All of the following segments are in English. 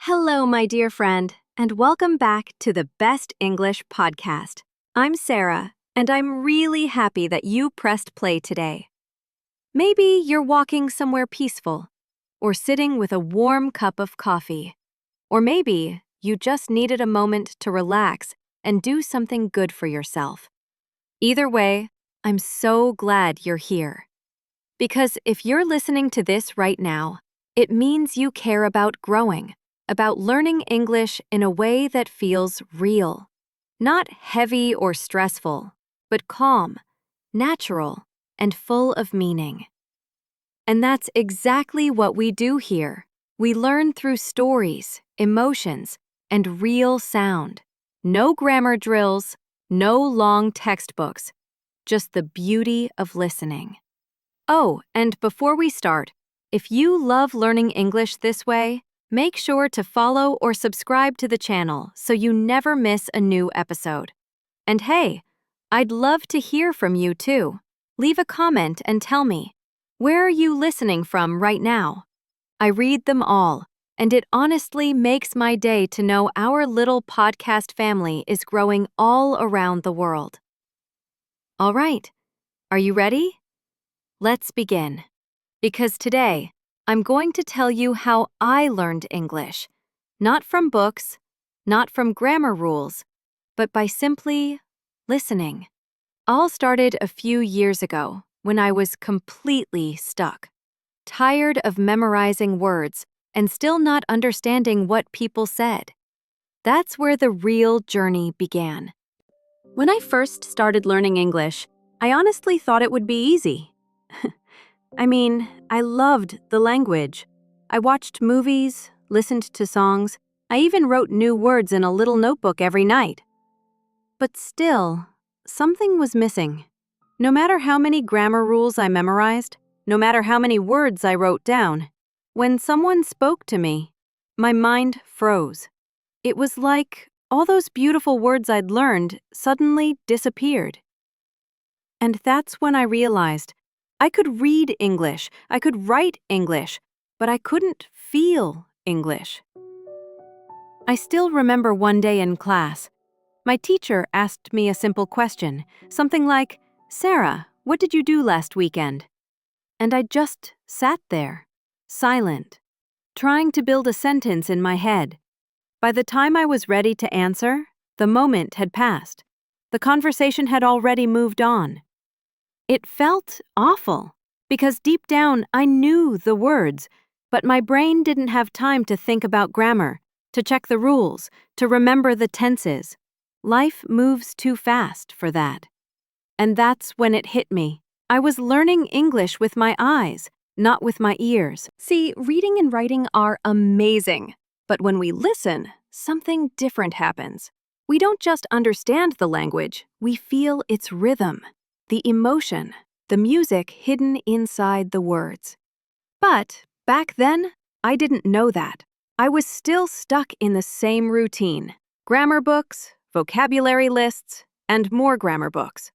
Hello, my dear friend, and welcome back to the Best English Podcast. I'm Sarah, and I'm really happy that you pressed play today. Maybe you're walking somewhere peaceful, or sitting with a warm cup of coffee, or maybe you just needed a moment to relax and do something good for yourself. Either way, I'm so glad you're here. Because if you're listening to this right now, it means you care about growing, about learning English in a way that feels real. Not heavy or stressful, but calm, natural, and full of meaning. And that's exactly what we do here. We learn through stories, emotions, and real sound. No grammar drills, no long textbooks, just the beauty of listening. Oh, and before we start, if you love learning English this way, make sure to follow or subscribe to the channel so you never miss a new episode. And hey, I'd love to hear from you too. Leave a comment and tell me, where are you listening from right now? I read them all, and it honestly makes my day to know our little podcast family is growing all around the world. All right, are you ready? Let's begin. Because today, I'm going to tell you how I learned English, not from books, not from grammar rules, but by simply listening. All started a few years ago when I was completely stuck, tired of memorizing words and still not understanding what people said. That's where the real journey began. When I first started learning English, I honestly thought it would be easy. I loved the language. I watched movies, listened to songs, I even wrote new words in a little notebook every night. But still, something was missing. No matter how many grammar rules I memorized, no matter how many words I wrote down, when someone spoke to me, my mind froze. It was like all those beautiful words I'd learned suddenly disappeared. And that's when I realized I could read English, I could write English, but I couldn't feel English. I still remember one day in class, my teacher asked me a simple question, something like, "Sarah, what did you do last weekend?" And I just sat there, silent, trying to build a sentence in my head. By the time I was ready to answer, the moment had passed. The conversation had already moved on. It felt awful, because deep down I knew the words, but my brain didn't have time to think about grammar, to check the rules, to remember the tenses. Life moves too fast for that. And that's when it hit me. I was learning English with my eyes, not with my ears. See, reading and writing are amazing, but when we listen, something different happens. We don't just understand the language, we feel its rhythm. The emotion, the music hidden inside the words. But back then, I didn't know that. I was still stuck in the same routine. Grammar books, vocabulary lists, and more grammar books.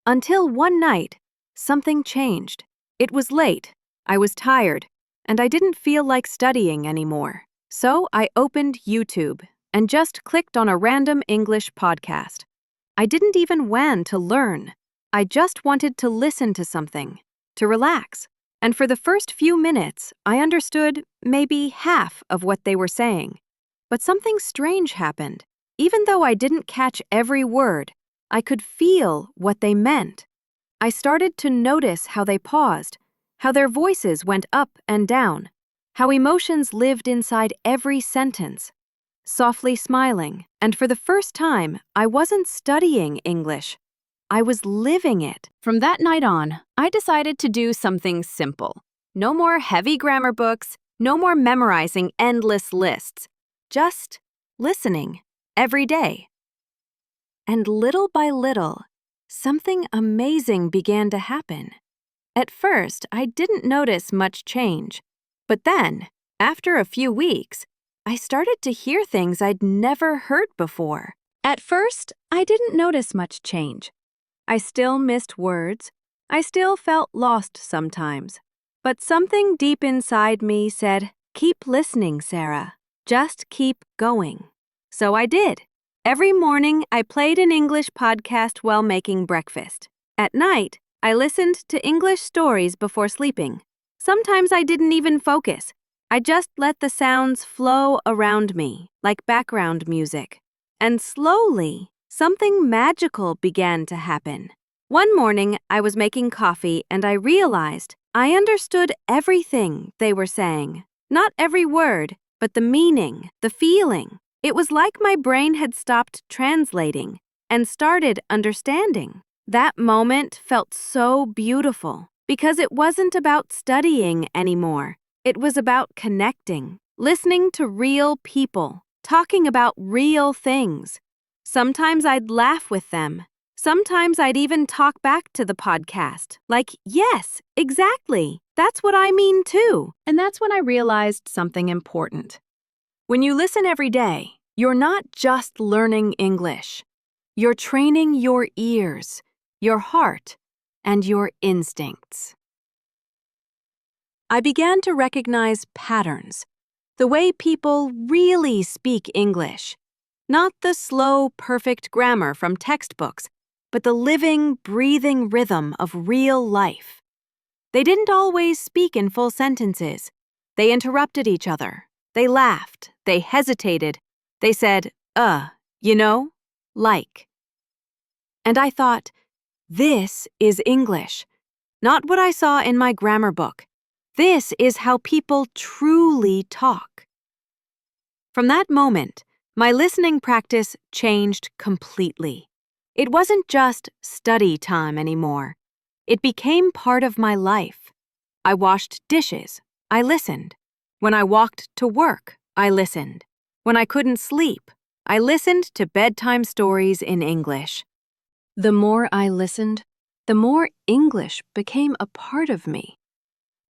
Until one night, something changed. It was late, I was tired, and I didn't feel like studying anymore. So I opened YouTube and just clicked on a random English podcast. I didn't even want to learn. I just wanted to listen to something, to relax. And for the first few minutes, I understood maybe half of what they were saying. But something strange happened. Even though I didn't catch every word, I could feel what they meant. I started to notice how they paused, how their voices went up and down, how emotions lived inside every sentence. Softly smiling, and for the first time, I wasn't studying English. I was living it. From that night on, I decided to do something simple. No more heavy grammar books, no more memorizing endless lists. Just listening every day. And little by little, something amazing began to happen. At first, I didn't notice much change. But then, after a few weeks, I started to hear things I'd never heard before. At first, I didn't notice much change. I still missed words. I still felt lost sometimes. But something deep inside me said, "Keep listening, Sarah. Just keep going. So I did. Every morning, I played an English podcast while making breakfast. At night, I listened to English stories before sleeping. Sometimes I didn't even focus. I just let the sounds flow around me, like background music. And slowly, something magical began to happen. One morning, I was making coffee and I realized I understood everything they were saying. Not every word, but the meaning, the feeling. It was like my brain had stopped translating and started understanding. That moment felt so beautiful because it wasn't about studying anymore. It was about connecting, listening to real people, talking about real things. Sometimes I'd laugh with them. Sometimes I'd even talk back to the podcast, like, yes, exactly. That's what I mean too. And that's when I realized something important. When you listen every day, you're not just learning English. You're training your ears, your heart, and your instincts. I began to recognize patterns, the way people really speak English. Not the slow, perfect grammar from textbooks, but the living, breathing rhythm of real life. They didn't always speak in full sentences. They interrupted each other. They laughed. They hesitated. They said, you know, like. And I thought, this is English. Not what I saw in my grammar book. This is how people truly talk. From that moment, my listening practice changed completely. It wasn't just study time anymore. It became part of my life. I washed dishes. I listened. When I walked to work, I listened. When I couldn't sleep, I listened to bedtime stories in English. The more I listened, the more English became a part of me.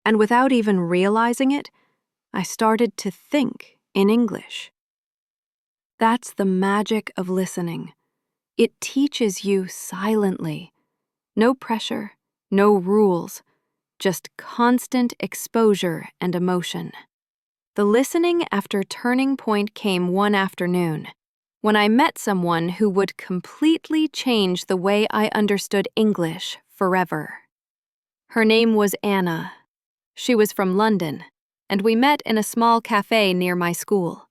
And without even realizing it, I started to think in English. That's the magic of listening. It teaches you silently. No pressure, no rules, just constant exposure and emotion. The listening after turning point came one afternoon, when I met someone who would completely change the way I understood English forever. Her name was Anna. She was from London, and we met in a small cafe near my school.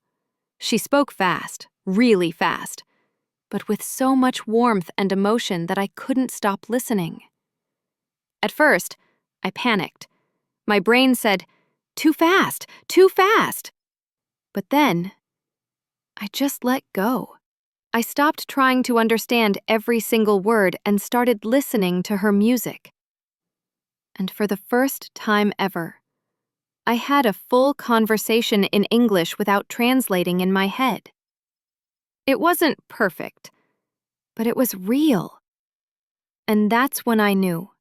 She spoke fast, really fast, but with so much warmth and emotion that I couldn't stop listening. At first, I panicked. My brain said, "Too fast, too fast." But then, I just let go. I stopped trying to understand every single word and started listening to her music. And for the first time ever, I had a full conversation in English without translating in my head. It wasn't perfect, but it was real. And that's when I knew.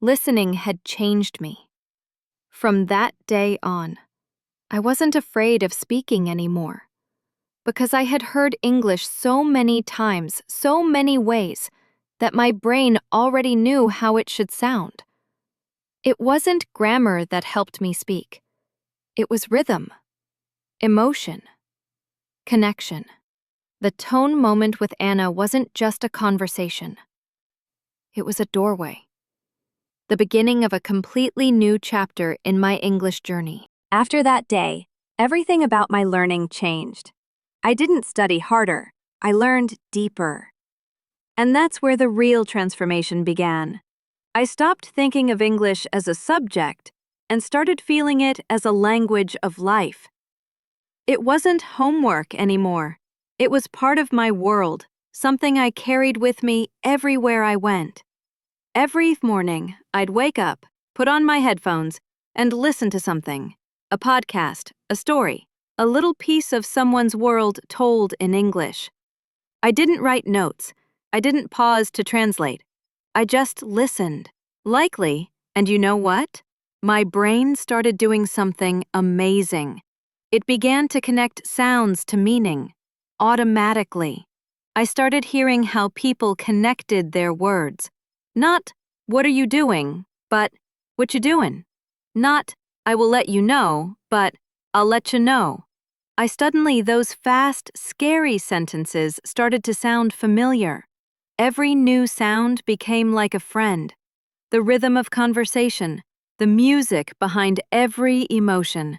Listening had changed me. From that day on, I wasn't afraid of speaking anymore, because I had heard English so many times, so many ways, that my brain already knew how it should sound. It wasn't grammar that helped me speak. It was rhythm, emotion, connection. The tone moment with Anna wasn't just a conversation. It was a doorway. The beginning of a completely new chapter in my English journey. After that day, everything about my learning changed. I didn't study harder. I learned deeper. And that's where the real transformation began. I stopped thinking of English as a subject and started feeling it as a language of life. It wasn't homework anymore. It was part of my world, something I carried with me everywhere I went. Every morning, I'd wake up, put on my headphones, and listen to something. A podcast, a story, a little piece of someone's world told in English. I didn't write notes. I didn't pause to translate. I just listened. Likely, and you know what? My brain started doing something amazing. It began to connect sounds to meaning, automatically. I started hearing how people connected their words. Not, "What are you doing?" but, "What you doing?" Not, "I will let you know," but, "I'll let you know." Suddenly those fast, scary sentences started to sound familiar. Every new sound became like a friend. The rhythm of conversation, the music behind every emotion.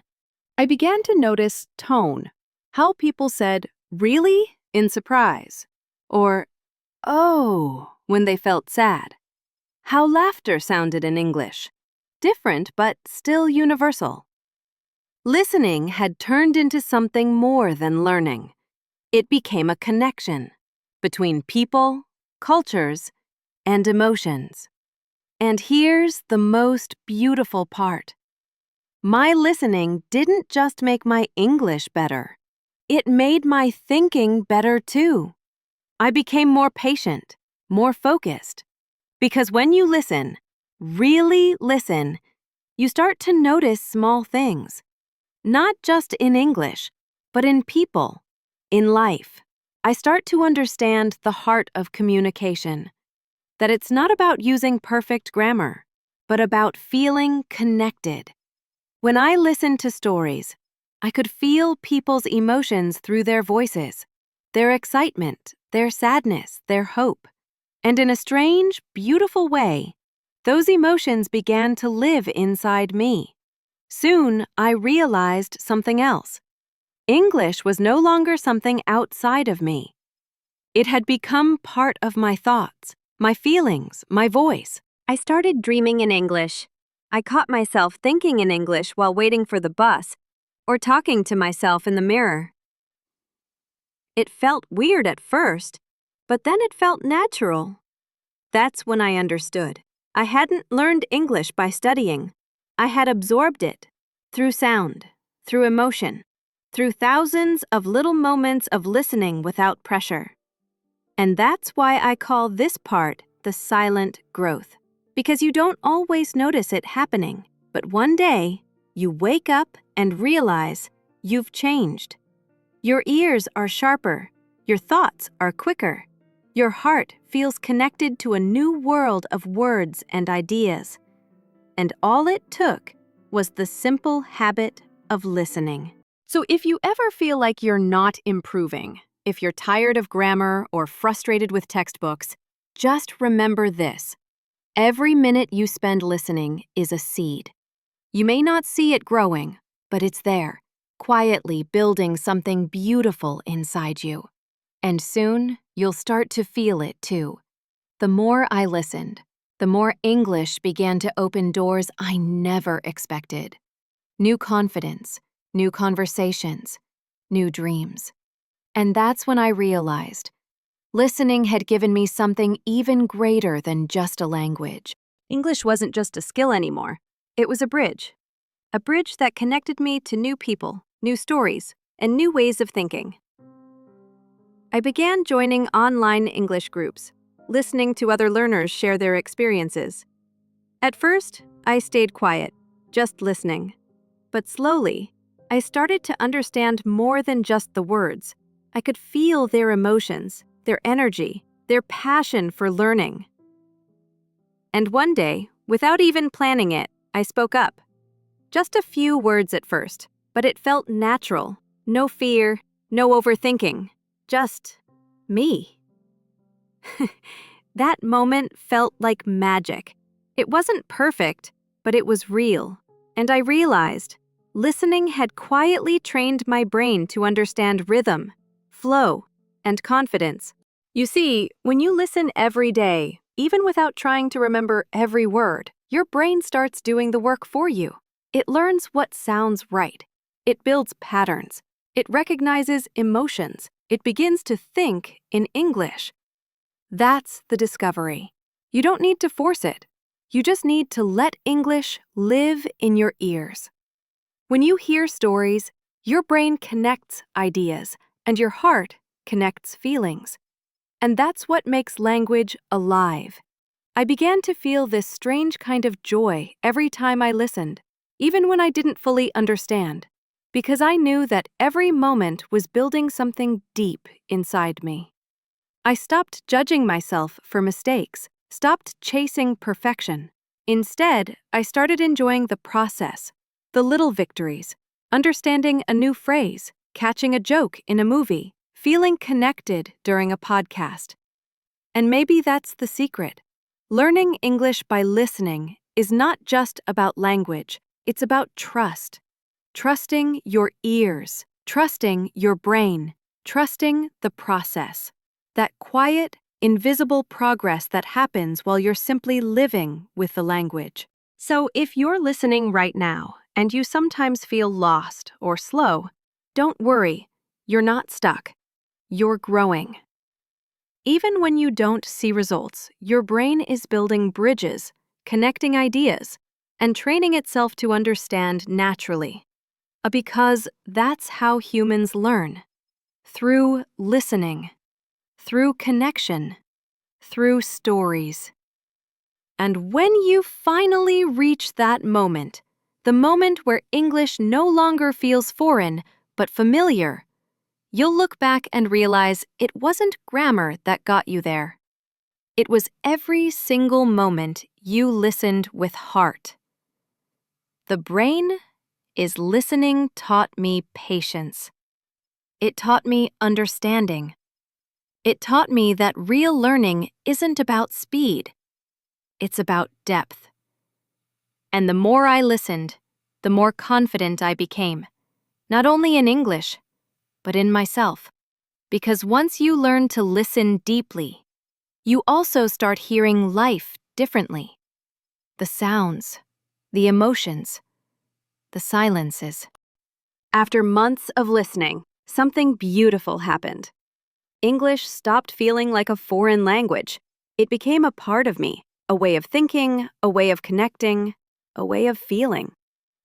I began to notice tone, how people said, "Really?" in surprise, or "Oh," when they felt sad. How laughter sounded in English, different but still universal. Listening had turned into something more than learning. It became a connection between people, cultures, and emotions. And here's the most beautiful part. My listening didn't just make my English better. It made my thinking better too. I became more patient, more focused. Because when you listen, really listen, you start to notice small things. Not just in English, but in people, in life. I start to understand the heart of communication. That it's not about using perfect grammar, but about feeling connected. When I listened to stories, I could feel people's emotions through their voices, their excitement, their sadness, their hope. And in a strange, beautiful way, those emotions began to live inside me. Soon, I realized something else. English was no longer something outside of me. It had become part of my thoughts, my feelings, my voice. I started dreaming in English. I caught myself thinking in English while waiting for the bus, or talking to myself in the mirror. It felt weird at first, but then it felt natural. That's when I understood. I hadn't learned English by studying. I had absorbed it through sound, through emotion, through thousands of little moments of listening without pressure. And that's why I call this part the silent growth. Because you don't always notice it happening, but one day you wake up and realize you've changed. Your ears are sharper, your thoughts are quicker. Your heart feels connected to a new world of words and ideas. And all it took was the simple habit of listening. So if you ever feel like you're not improving, if you're tired of grammar or frustrated with textbooks, just remember this. Every minute you spend listening is a seed. You may not see it growing, but it's there, quietly building something beautiful inside you. And soon, you'll start to feel it too. The more I listened, the more English began to open doors I never expected. New confidence, new conversations, new dreams. And that's when I realized listening had given me something even greater than just a language. English wasn't just a skill anymore. It was a bridge that connected me to new people, new stories, and new ways of thinking. I began joining online English groups, listening to other learners share their experiences. At first, I stayed quiet, just listening. But slowly, I started to understand more than just the words. I could feel their emotions, their energy, their passion for learning. And one day, without even planning it, I spoke up. Just a few words at first, but it felt natural. No fear, no overthinking. Just me. That moment felt like magic. It wasn't perfect, but it was real. And I realized listening had quietly trained my brain to understand rhythm, flow, and confidence. You see, when you listen every day, even without trying to remember every word, your brain starts doing the work for you. It learns what sounds right. It builds patterns. It recognizes emotions. It begins to think in English. That's the discovery. You don't need to force it. You just need to let English live in your ears. When you hear stories, your brain connects ideas, and your heart connects feelings. And that's what makes language alive. I began to feel this strange kind of joy every time I listened, even when I didn't fully understand, because I knew that every moment was building something deep inside me. I stopped judging myself for mistakes, stopped chasing perfection. Instead, I started enjoying the process, the little victories, understanding a new phrase, catching a joke in a movie, feeling connected during a podcast. And maybe that's the secret. Learning English by listening is not just about language, it's about trust. Trusting your ears, trusting your brain, trusting the process. That quiet, invisible progress that happens while you're simply living with the language. So if you're listening right now and you sometimes feel lost or slow, don't worry, you're not stuck. You're growing. Even when you don't see results, your brain is building bridges, connecting ideas, and training itself to understand naturally. Because that's how humans learn. Through listening, through connection, through stories. And when you finally reach that moment, the moment where English no longer feels foreign, but familiar, you'll look back and realize it wasn't grammar that got you there. It was every single moment you listened with heart. The brain is listening taught me patience. It taught me understanding. It taught me that real learning isn't about speed. It's about depth. And the more I listened, the more confident I became, not only in English, but in myself. Because once you learn to listen deeply, you also start hearing life differently. The sounds, the emotions, the silences. After months of listening, something beautiful happened. English stopped feeling like a foreign language. It became a part of me, a way of thinking, a way of connecting, a way of feeling.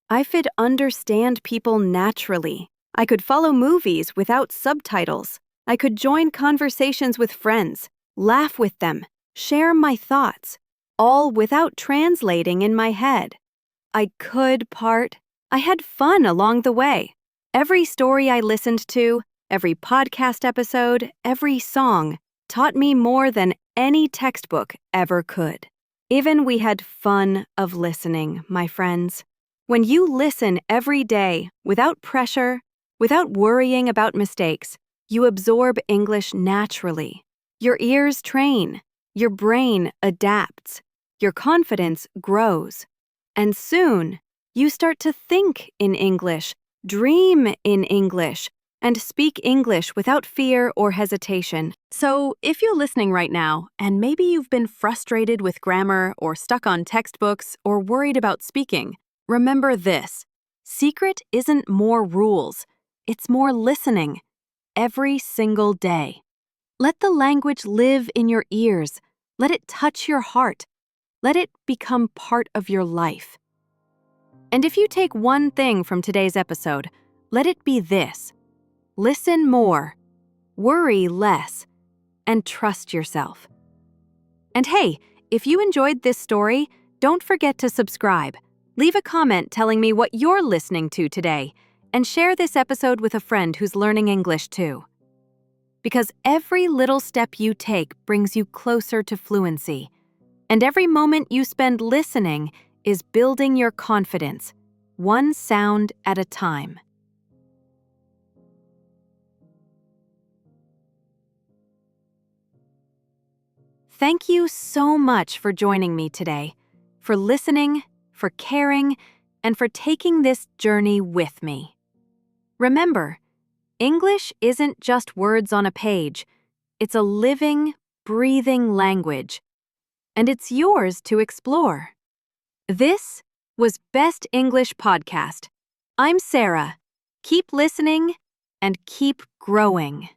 I could understand people naturally. I could follow movies without subtitles. I could join conversations with friends, laugh with them, share my thoughts, all without translating in my head. I could part. I had fun along the way. Every story I listened to, every podcast episode, every song taught me more than any textbook ever could. Even we had fun of listening, my friends. When you listen every day, without pressure, without worrying about mistakes, you absorb English naturally. Your ears train, your brain adapts, your confidence grows. And soon, you start to think in English, dream in English, and speak English without fear or hesitation. So, if you're listening right now, and maybe you've been frustrated with grammar or stuck on textbooks or worried about speaking, remember this. Secret isn't more rules, it's more listening. Every single day. Let the language live in your ears. Let it touch your heart. Let it become part of your life. And if you take one thing from today's episode, let it be this. Listen more, worry less, and trust yourself. And hey, if you enjoyed this story, don't forget to subscribe. Leave a comment telling me what you're listening to today, and share this episode with a friend who's learning English too. Because every little step you take brings you closer to fluency, and every moment you spend listening is building your confidence, one sound at a time. Thank you so much for joining me today, for listening, for caring, and for taking this journey with me. Remember, English isn't just words on a page. It's a living, breathing language, and it's yours to explore. This was Best English Podcast. I'm Sarah. Keep listening and keep growing.